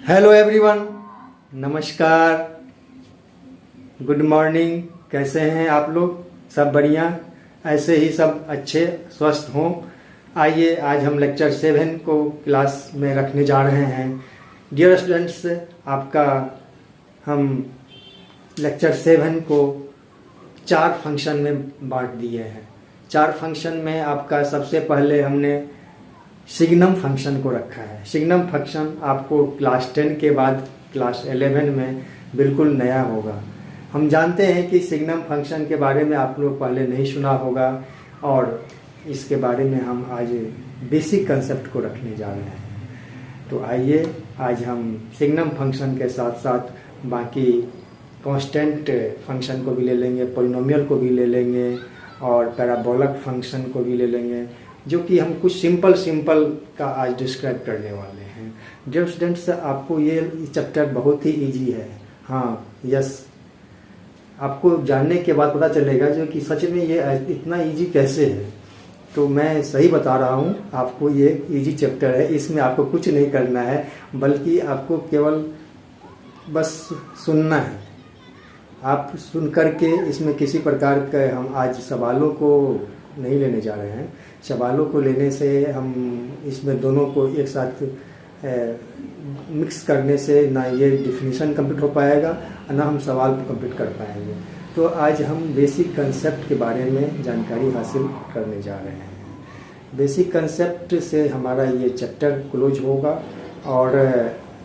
Hello everyone, नमस्कार, good morning. कैसे हैं आप लोग? सब बढ़िया? ऐसे ही सब अच्छे स्वस्थ हों। आइए आज हम लेक्चर 7 को क्लास में रखने जा रहे हैं। डियर स्टूडेंट्स, आपका हम लेक्चर 7 को 4 फंक्शन में बांट दिए हैं। 4 फंक्शन में आपका सबसे पहले हमने सिग्नम फंक्शन को रखा है। सिग्नम फंक्शन आपको क्लास 10 के बाद क्लास 11 में बिल्कुल नया होगा। हम जानते हैं कि सिग्नम फंक्शन के बारे में आप लोग पहले नहीं सुना होगा और इसके बारे में हम आज बेसिक कंसेप्ट को रखने जा रहे हैं। तो आइए आज हम सिग्नम फंक्शन के साथ साथ बाकी कांस्टेंट फंक्शन को भी ले लेंगे, पॉलिनोमियल को भी ले लेंगे और पैराबोलिक फंक्शन को भी ले लेंगे, जो कि हम कुछ सिंपल का आज डिस्क्राइब करने वाले हैं। डियर स्टूडेंट्स, आपको ये चैप्टर बहुत ही इजी है। हाँ, यस, आपको जानने के बाद पता चलेगा जो कि सच में ये इतना इजी कैसे है। तो मैं सही बता रहा हूँ आपको, ये इजी चैप्टर है। इसमें आपको कुछ नहीं करना है, बल्कि आपको केवल बस सुनना है। आप सुन करके इसमें किसी प्रकार के हम आज सवालों को नहीं लेने जा रहे हैं। सवालों को लेने से हम इसमें दोनों को एक साथ मिक्स करने से ना ये डिफिनीशन कंप्लीट हो पाएगा और ना हम सवाल को कंप्लीट कर पाएंगे। तो आज हम बेसिक कंसेप्ट के बारे में जानकारी हासिल करने जा रहे हैं। बेसिक कंसेप्ट से हमारा ये चैप्टर क्लोज होगा और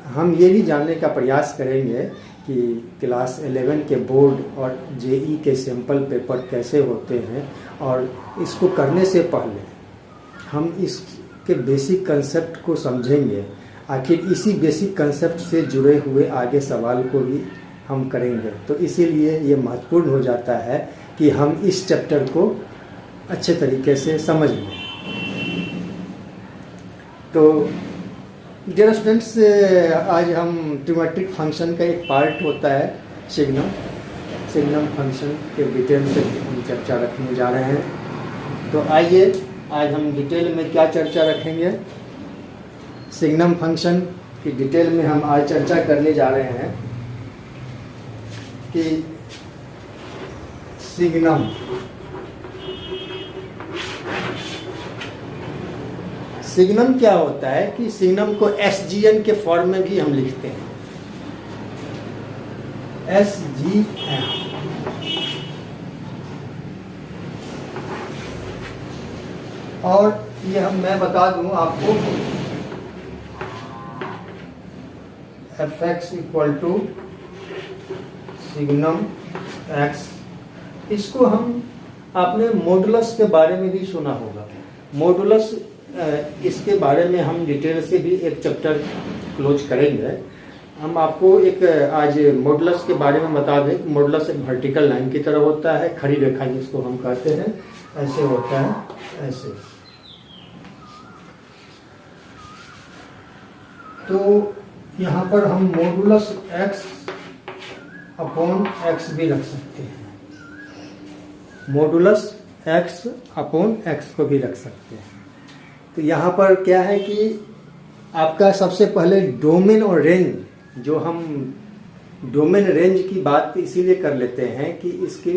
हम ये भी जानने का प्रयास करेंगे कि क्लास 11 के बोर्ड और जेई के सैम्पल पेपर कैसे होते हैं, और इसको करने से पहले हम इसके बेसिक कंसेप्ट को समझेंगे। आखिर इसी बेसिक कंसेप्ट से जुड़े हुए आगे सवाल को भी हम करेंगे। तो इसीलिए ये महत्वपूर्ण हो जाता है कि हम इस चैप्टर को अच्छे तरीके से समझ लें। तो डियर स्टूडेंट्स, आज हम ट्रिग्नोमेट्रिक फंक्शन का एक पार्ट होता है सिग्नम फंक्शन के डिटेल से हम चर्चा रखने जा रहे हैं। तो आइए आज हम डिटेल में क्या चर्चा रखेंगे। सिग्नम फंक्शन की डिटेल में हम आज चर्चा करने जा रहे हैं कि सिग्नम क्या होता है, कि सिग्नम को SGN के फॉर्म में भी हम लिखते हैं, SGN। और ये मैं बता दूं आपको, fx equal to signum x। इसको हम आपने मॉडुलस के बारे में भी सुना होगा। मॉडुलस, इसके बारे में हम डिटेल से भी एक चैप्टर क्लोज करेंगे। हम आपको एक आज मॉडुलस के बारे में बता दें। मॉडुलस एक वर्टिकल लाइन की तरह होता है, खड़ी रेखा जिसको हम कहते हैं, ऐसे होता है, ऐसे। तो यहाँ पर हम मॉडुलस x अपॉन x भी रख सकते हैं। मॉडुलस x अपॉन x को भी रख सकते हैं। तो यहाँ पर क्या है कि आपका सबसे पहले डोमेन और रेंज, जो हम डोमेन रेंज की बात इसीलिए कर लेते हैं कि इसके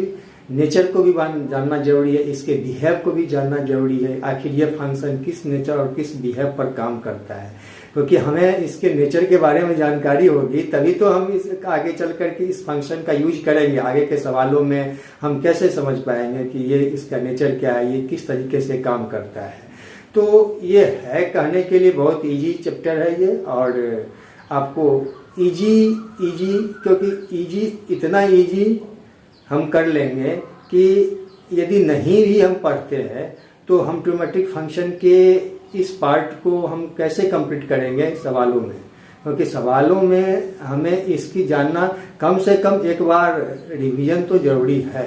नेचर को भी जानना जरूरी है, इसके बिहेव को भी जानना जरूरी है। आखिर ये फंक्शन किस नेचर और किस बिहेव पर काम करता है, क्योंकि हमें इसके नेचर के बारे में जानकारी होगी तभी तो हम इस आगे चल करके इस फंक्शन का यूज करेंगे। आगे के सवालों में हम कैसे समझ पाएंगे कि ये इसका नेचर क्या है, ये किस तरीके से काम करता है। तो ये है, कहने के लिए बहुत इजी चैप्टर है ये, और आपको इजी क्योंकि इतना इजी हम कर लेंगे कि यदि नहीं भी हम पढ़ते हैं तो हम ट्रिग्नोमेट्रिक फंक्शन के इस पार्ट को हम कैसे कंप्लीट करेंगे सवालों में, क्योंकि सवालों में हमें इसकी जानना, कम से कम एक बार रिवीजन तो जरूरी है।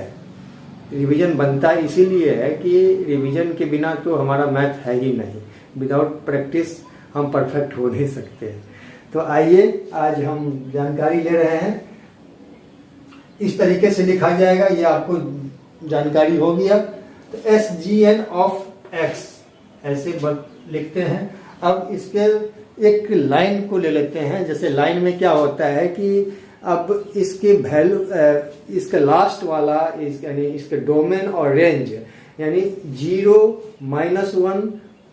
रिवीजन बनता इसीलिए है कि रिवीजन के बिना तो हमारा मैथ है ही नहीं। विदाउट प्रैक्टिस हम परफेक्ट हो नहीं सकते। तो आइए आज हम जानकारी ले रहे हैं। इस तरीके से लिखा जाएगा, ये आपको जानकारी हो गया। तो SGN ऑफ x ऐसे लिखते हैं। अब इसके एक लाइन को ले लेते हैं। जैसे लाइन में क्या होता है कि अब इसके वैल्यू, इसका लास्ट वाला यानी इसके डोमेन और रेंज यानी 0, -1,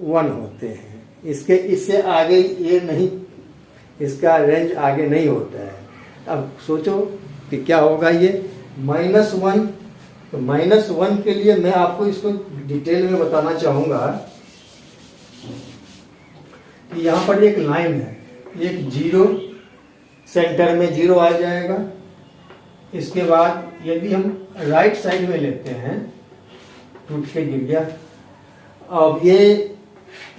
1 होते हैं। इससे आगे ये नहीं, इसका रेंज आगे नहीं होता है। अब सोचो कि क्या होगा ये -1। तो -1 के लिए मैं आपको इसको डिटेल में बताना चाहूंगा कि यहाँ पर एक लाइन है, एक 0, सेंटर में 0 आ जाएगा। इसके बाद यदि हम राइट साइड में लेते हैं, टूट के गिर गया, अब ये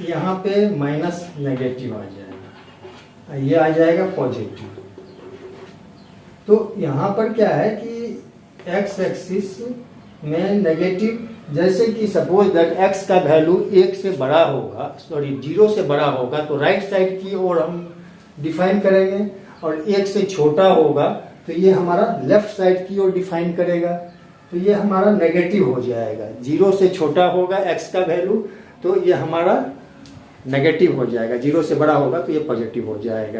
यहाँ पे माइनस नेगेटिव आ जाएगा, ये आ जाएगा पॉजिटिव। तो यहाँ पर क्या है कि एक्स एक्सिस में नेगेटिव, जैसे कि सपोज दैट एक्स का वैल्यू 1 से बड़ा होगा, 0 से बड़ा होगा तो राइट साइड की ओर हम डिफाइन करेंगे, और 1 से छोटा होगा तो ये हमारा लेफ्ट साइड की ओर डिफाइन करेगा। तो ये हमारा नेगेटिव हो जाएगा। 0 से छोटा होगा एक्स का वैल्यू तो ये हमारा नेगेटिव हो जाएगा, 0 से बड़ा होगा तो ये पॉजिटिव हो जाएगा।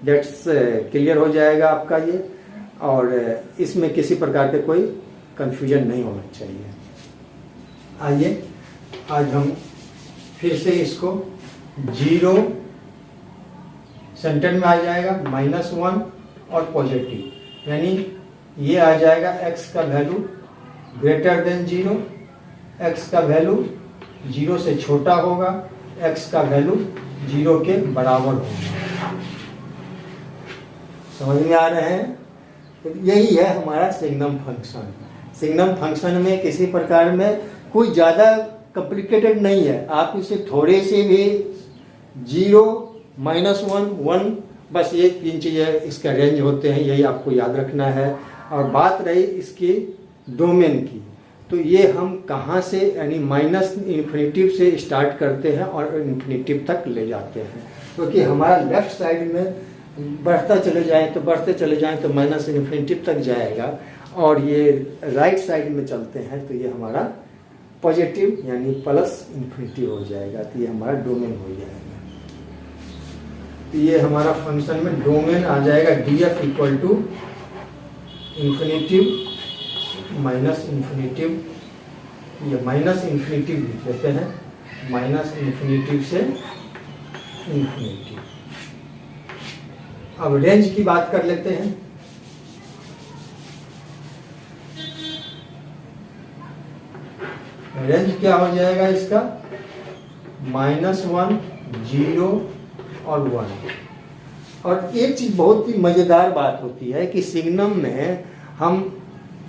दैट्स क्लियर हो जाएगा आपका ये, और इसमें किसी प्रकार के कोई कंफ्यूजन नहीं होना चाहिए। आइए आज हम फिर से इसको 0 सेंटर में आ जाएगा, -1 और पॉजिटिव, यानी ये आ जाएगा एक्स का वैल्यू ग्रेटर देन 0, एक्स का वैल्यू 0 से छोटा होगा, एक्स का वैल्यू 0 के बराबर होगा। समझ में आ रहे हैं? तो यही है हमारा सिग्नम फंक्शन। सिग्नम फंक्शन में किसी प्रकार में कोई ज़्यादा कॉम्प्लिकेटेड नहीं है। आप इसे थोड़े से भी 0, -1, 1, बस ये 3 चीज़ें इसका रेंज होते हैं, यही आपको याद रखना है। और बात रही इसकी डोमेन की, तो ये हम कहाँ से, यानी -इन्फिनिटिव से स्टार्ट करते हैं और इन्फिनिटिव तक ले जाते हैं। क्योंकि हमारा लेफ्ट साइड में बढ़ते चले जाएं तो -इन्फिनिटिव तक जाएगा, और ये राइट साइड में चलते हैं तो ये हमारा पॉजिटिव यानी +इन्फिनिटी हो जाएगा। तो ये हमारा डोमेन हो जाएगा। तो ये हमारा फंक्शन में डोमेन आ जाएगा df = इन्फिनिटिव -इन्फिनिटिव, ये -इन्फिनिटिव लिख लेते हैं, -इन्फिनिटिव से इन्फिनिटिव। अब रेंज की बात कर लेते हैं। रेंज क्या हो जाएगा इसका, -1, 0 और 1। और एक चीज बहुत ही मजेदार बात होती है कि सिग्नम में हम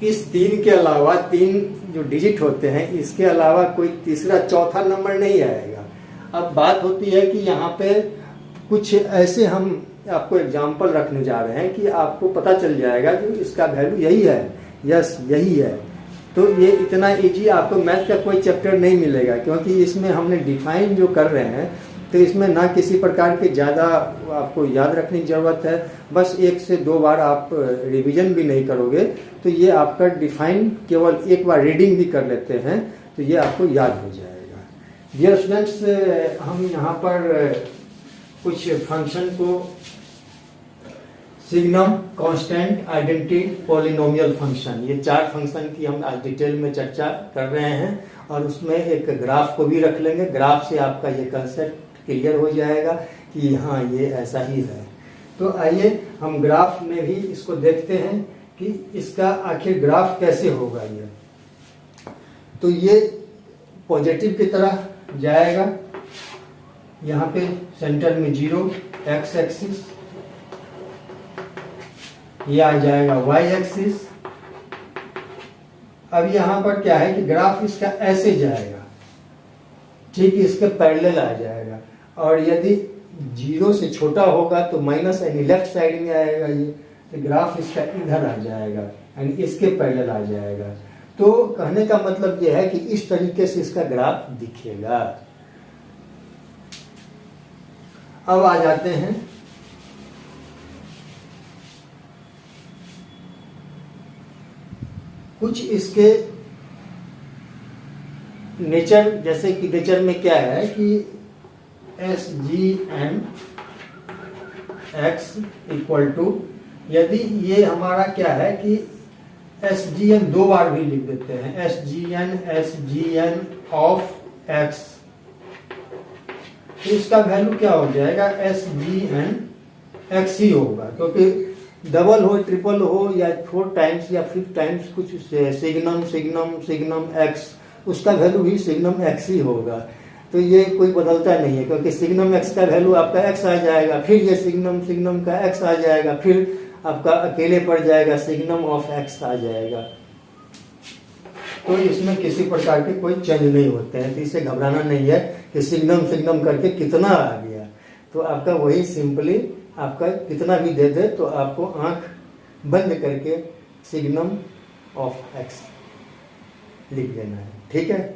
इस 3 के अलावा, 3 जो डिजिट होते हैं, इसके अलावा कोई तीसरा चौथा नंबर नहीं आएगा। अब बात होती है कि यहाँ पे कुछ ऐसे हम आपको एग्जाम्पल रखने जा रहे हैं कि आपको पता चल जाएगा कि इसका वैल्यू यही है, यस यही है। तो ये इतना इजी आपको मैथ का कोई चैप्टर नहीं मिलेगा, क्योंकि इसमें हमने डिफाइन जो कर रहे हैं तो इसमें ना किसी प्रकार के ज़्यादा आपको याद रखने की ज़रूरत है। बस 1 से 2 बार आप रिवीजन भी नहीं करोगे तो ये आपका डिफाइन, केवल एक बार रीडिंग भी कर लेते हैं तो ये आपको याद हो जाएगा। डियर स्टूडेंट्स, हम यहाँ पर कुछ फंक्शन को signum, constant, identity, polynomial function, ये 4 फंक्शन की हम आज डिटेल में चर्चा कर रहे हैं, और उसमें एक ग्राफ को भी रख लेंगे। ग्राफ से आपका ये कंसेप्ट क्लियर हो जाएगा कि हाँ ये ऐसा ही है। तो आइए हम ग्राफ में भी इसको देखते हैं कि इसका आखिर ग्राफ कैसे होगा। ये तो ये पॉजिटिव की तरह जाएगा, यहाँ पे सेंटर में 0 एक्स एक्सिस, ये आ जाएगा वाई एक्सिस। अब यहाँ पर क्या है कि ग्राफ इसका ऐसे जाएगा, ठीक इसके पैरेलल आ जाएगा, और यदि 0 से छोटा होगा तो माइनस यानी लेफ्ट साइड में आएगा ये, तो ग्राफ इसका इधर आ जाएगा यानी इसके पैरेलल आ जाएगा। तो कहने का मतलब ये है कि इस तरीके से इसका ग्राफ दिखेगा। अब आ जाते हैं कुछ इसके नेचर, जैसे कि नेचर में क्या है कि SGN एक्स इक्वल टू, यदि ये हमारा क्या है कि एस जी एन दो बार भी लिख देते हैं, S G N of X, तो इसका वैल्यू क्या हो जाएगा, एस जी एन एक्स ही होगा, क्योंकि डबल हो ट्रिपल हो या 4 टाइम्स या 5 टाइम्स कुछ सिग्नम सिग्नम सिग्नम एक्स, उसका वैल्यू भी सिग्नम एक्स ही होगा। तो ये कोई बदलता नहीं है, क्योंकि सिग्नम एक्स का वैल्यू आपका एक्स आ जाएगा, फिर ये सिग्नम सिग्नम का एक्स आ जाएगा, फिर आपका अकेले पड़ जाएगा सिग्नम ऑफ एक्स आ जाएगा। तो इसमें किसी प्रकार के कोई चेंज नहीं होते हैं, तो इसे घबराना नहीं है कि सिग्नम सिग्नम करके कितना आ गया। तो आपका वही सिंपली आपका कितना भी दे दे तो आपको आंख बंद करके सिग्नम ऑफ एक्स लिख देना है, ठीक है।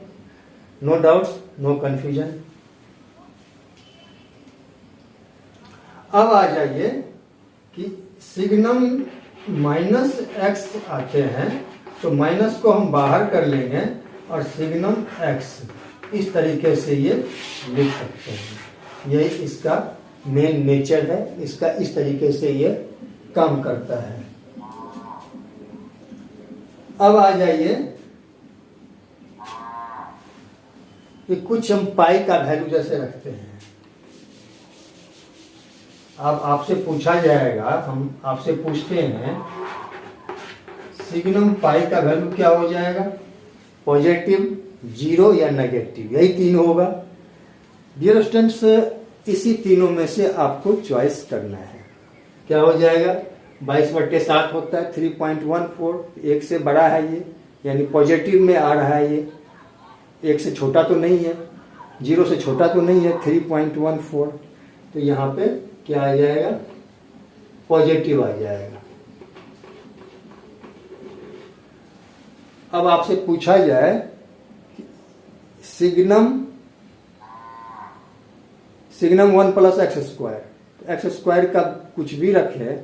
No doubts, no confusion. अब आ जाइए कि सिग्नम माइनस एक्स आते हैं, तो माइनस को हम बाहर कर लेंगे और सिग्नम एक्स इस तरीके से ये लिख सकते हैं। यही इसका मेन नेचर है, इसका इस तरीके से ये काम करता है। अब आ जाइए कि कुछ हम पाई का वैल्यू जैसे रखते हैं, अब आपसे पूछा जाएगा, हम आपसे पूछते हैं सिग्नम पाई का वैल्यू क्या हो जाएगा, पॉजिटिव, जीरो या नेगेटिव, यही तीन होगा। डियर स्टूडेंट्स, इसी तीनों में से आपको चॉइस करना है। क्या हो जाएगा, 22/7 होता है 3.14, एक से बड़ा है ये, यानी पॉजिटिव में आ रहा है ये, एक से छोटा तो नहीं है, जीरो से छोटा तो नहीं है, 3.14, तो यहाँ पे क्या आ जाएगा, पॉजिटिव आ जाएगा। अब आपसे पूछा जाए सिग्नम 1 प्लस एक्स स्क्वायर, तो एक्स स्क्वायर का कुछ भी रखे,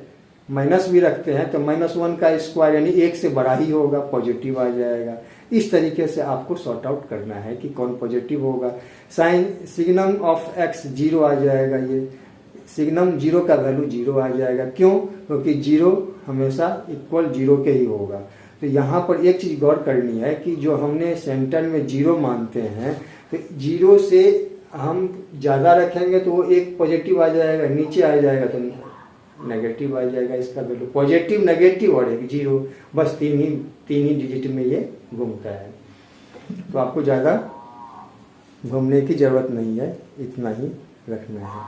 माइनस भी रखते हैं तो -1 का स्क्वायर यानी एक से बड़ा ही होगा, पॉजिटिव आ जाएगा। इस तरीके से आपको सॉर्ट आउट करना है कि कौन पॉजिटिव होगा। Sign signum of x zero आ जाएगा, ये सिग्नम जीरो का वैल्यू जीरो आ जाएगा। क्यों, क्योंकि जीरो हमेशा इक्वल जीरो के ही होगा। तो यहाँ पर एक चीज गौर करनी है कि जो हमने सेंटर में जीरो मानते हैं, तो जीरो से हम ज्यादा रखेंगे तो वो एक पॉजिटिव आ जाएगा, नीचे आ जाएगा तो नेगेटिव आ जाएगा इसका वैल्यू। पॉजिटिव, नेगेटिव और एक जीरो, बस तीन ही डिजिट में ये घूमता है। तो आपको ज्यादा घूमने की जरूरत नहीं है, इतना ही रखना है।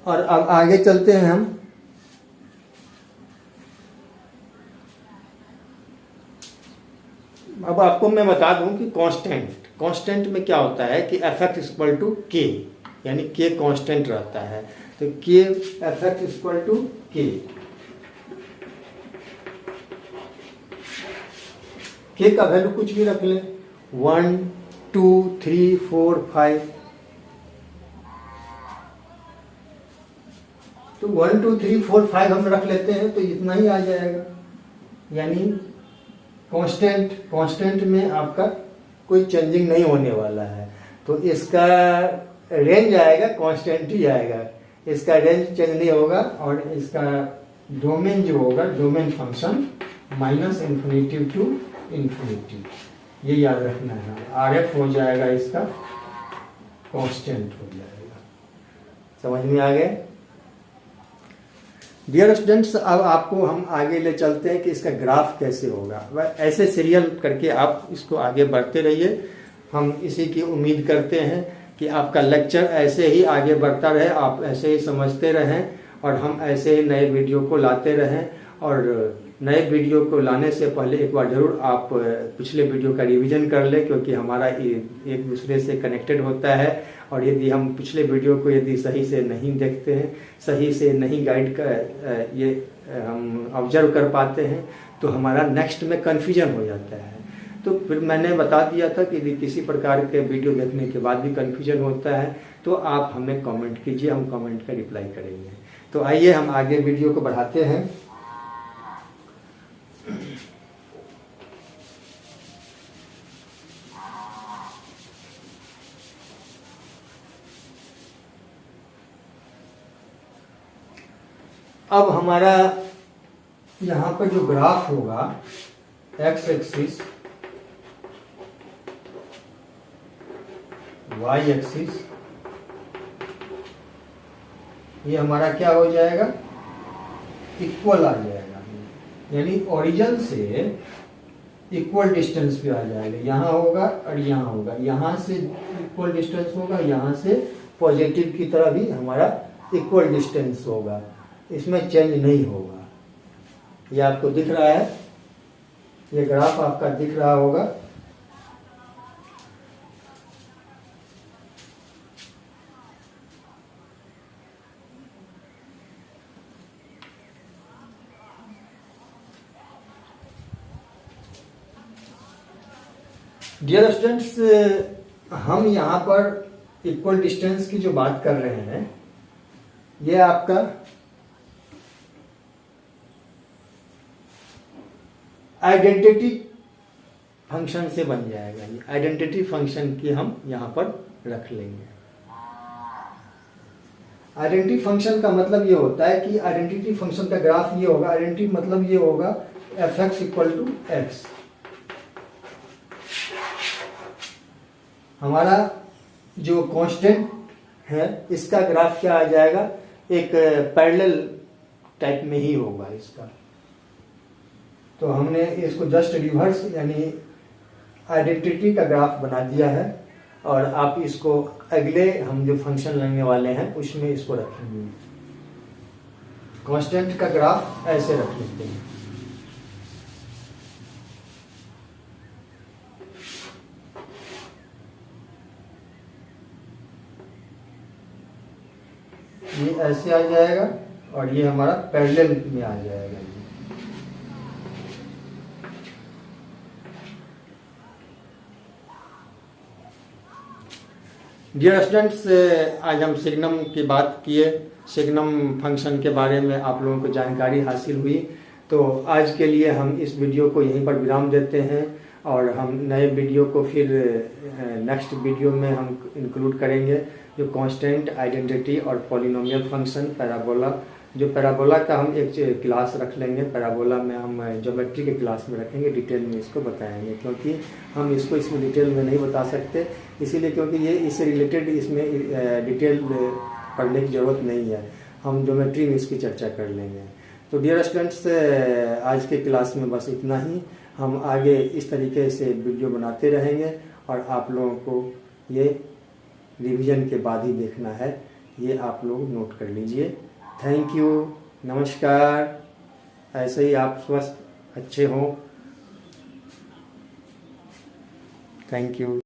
और अब आगे चलते हैं हम। अब आपको मैं बता दूं कि कांस्टेंट में क्या होता है कि एफ एक्स इक्वल टू के, यानी के कांस्टेंट रहता है। तो के एफ एक्स इक्वल टू के का वैल्यू कुछ भी रख लें, 1 2 3 4 5, तो 1 2 3 4 5 हम रख लेते हैं तो इतना ही आ जाएगा। यानी कांस्टेंट में आपका कोई चेंजिंग नहीं होने वाला है, तो इसका रेंज आएगा कांस्टेंट ही आएगा, इसका रेंज चेंज नहीं होगा। और इसका डोमेन जो होगा, डोमेन फंक्शन -∞ टू ∞, ये याद रखना है। RF हो जाएगा, इसका कांस्टेंट हो जाएगा। समझ में आ गया डियर स्टूडेंट्स? अब आपको हम आगे ले चलते हैं कि इसका ग्राफ कैसे होगा। वह ऐसे सीरियल करके आप इसको आगे बढ़ते रहिए। हम इसी की उम्मीद करते हैं कि आपका लेक्चर ऐसे ही आगे बढ़ता रहे, आप ऐसे ही समझते रहें और हम ऐसे ही नए वीडियो को लाते रहें। और नए वीडियो को लाने से पहले एक बार जरूर आप पिछले वीडियो का रिवीजन कर लें, क्योंकि हमारा एक दूसरे से कनेक्टेड होता है। और यदि हम पिछले वीडियो को यदि सही से नहीं देखते हैं, सही से नहीं गाइड कर ये हम ऑब्जर्व कर पाते हैं, तो हमारा नेक्स्ट में कन्फ्यूजन हो जाता है। तो फिर मैंने बता दिया था कि यदि किसी प्रकार के वीडियो देखने के बाद भी कन्फ्यूजन होता है तो आप हमें कमेंट कीजिए, हम कमेंट का रिप्लाई करेंगे। तो आइए हम आगे वीडियो को बढ़ाते हैं। अब हमारा यहाँ पर जो ग्राफ होगा एक्स एक्सिस, वाई एक्सिस, ये हमारा क्या हो जाएगा, इक्वल आ जाएगा, यानी ओरिजिन से इक्वल डिस्टेंस पे आ जाएगा। यहाँ होगा और यहाँ होगा, यहाँ से इक्वल डिस्टेंस होगा, यहाँ से पॉजिटिव की तरह भी हमारा इक्वल डिस्टेंस होगा, इसमें चेंज नहीं होगा। ये आपको दिख रहा है, ये ग्राफ आपका दिख रहा होगा। डियर स्टूडेंट्स, हम यहाँ पर इक्वल डिस्टेंस की जो बात कर रहे हैं, ये आपका आइडेंटिटी फंक्शन से बन जाएगा। ये आइडेंटिटी फंक्शन की हम यहाँ पर रख लेंगे। आइडेंटिटी फंक्शन का मतलब ये होता है कि आइडेंटिटी फंक्शन का ग्राफ ये होगा, आइडेंटिटी मतलब ये होगा F X equal to X. हमारा जो कांस्टेंट है इसका ग्राफ क्या आ जाएगा, एक पैरेलल टाइप में ही होगा इसका। तो हमने इसको जस्ट रिवर्स यानी आइडेंटिटी का ग्राफ बना दिया है, और आप इसको अगले हम जो फंक्शन लेने वाले हैं उसमें इसको रखेंगे। कांस्टेंट का ग्राफ ऐसे रख लेते हैं। ये ऐसे आ जाएगा और ये हमारा पैरेलल में आ जाएगा। डियर स्टूडेंट्स, आज हम सिग्नम की बात किए, सिग्नम फंक्शन के बारे में आप लोगों को जानकारी हासिल हुई। तो आज के लिए हम इस वीडियो को यहीं पर विराम देते हैं, और हम नए वीडियो को फिर नेक्स्ट वीडियो में हम इंक्लूड करेंगे, जो कांस्टेंट, आइडेंटिटी और पॉलिनोमियल फंक्शन, पैराबोला। जो पैराबोला का हम एक क्लास रख लेंगे, पैराबोला में हम ज्योमेट्री के क्लास में रखेंगे, डिटेल में इसको बताएंगे, क्योंकि हम इसको इसमें डिटेल में नहीं बता सकते, इसीलिए क्योंकि ये इससे रिलेटेड इसमें डिटेल पढ़ने की ज़रूरत नहीं है, हम ज्योमेट्री में इसकी चर्चा कर लेंगे। तो डियर स्टूडेंट्स, आज के क्लास में बस इतना ही। हम आगे इस तरीके से वीडियो बनाते रहेंगे, और आप लोगों को ये रिवीजन के बाद ही देखना है, ये आप लोग नोट कर लीजिए। थैंक यू, नमस्कार। ऐसे ही आप स्वस्थ अच्छे हों। Thank you.